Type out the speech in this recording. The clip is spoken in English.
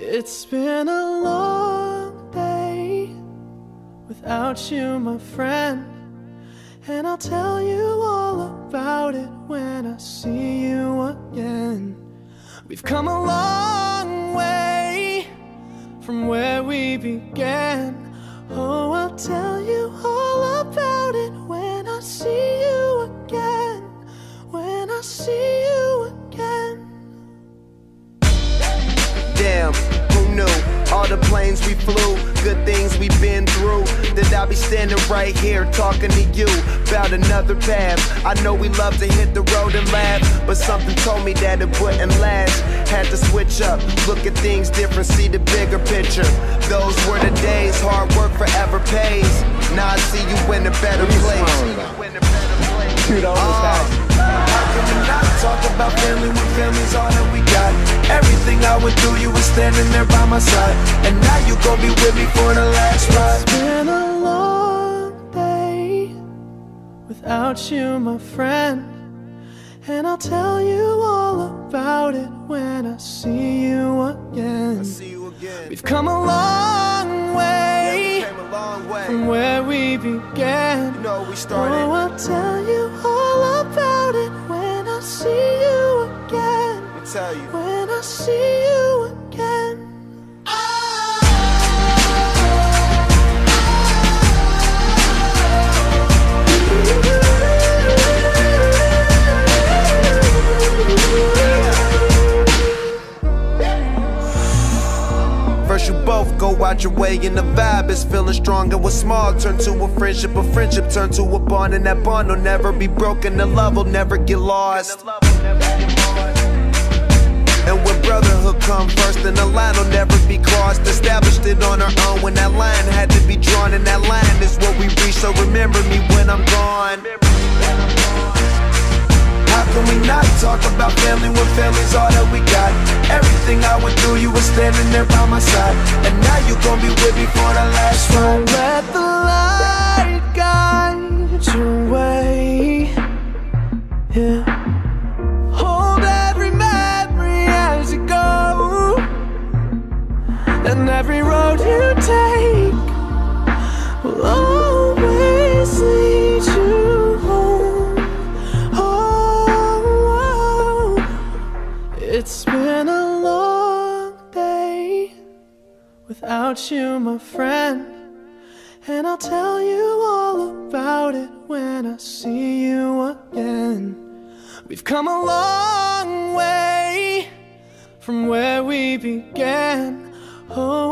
It's been a long day without you, my friend, and I'll tell you all about it when I see you again. We've come a long way from where we began. Oh, I'll tell you all about it when I see you again. When I see you again. Damn, who knew? All the planes we flew, good things we've been through, that I'll be standing right here talking to you about another path. I know we love to hit the road and laugh, but something told me that it wouldn't last. Had to switch up, look at things different, see the bigger picture. Those were the days, hard work forever pays. Now I see you in a better place. Dude, all this time. How can we not talk about family when family's all that we got? Everything I went through, you were standing there by my side, and now you gon' be with me for the last ride. It's been a long day without you, my friend, and I'll tell you all about it when I see you again. We've come a long way, from where we began. You know we started. Oh, I'll tell you all about it when I see you again. Let me tell you. When I see you again. First you both go out your way and the vibe is feeling strong, and what's small turn to a friendship turn to a bond, and that bond will never be broken, the love will never get lost. And when brotherhood come first, then the line will never be crossed. Established it on our own when that line had to be drawn, and that line is what we reach, so remember me when I'm gone. How can we not talk about family when family's all that we got? Everything I went through, you were standing there by my side, and now you gon' be with me for the last ride. Let the light guide your way. Yeah. Hold every memory as you go, and every road you take will always lead you home. Oh, it's been a long day without you, my friend, and I'll tell you all about it when I see you again. We've come a long way from where we began. Oh,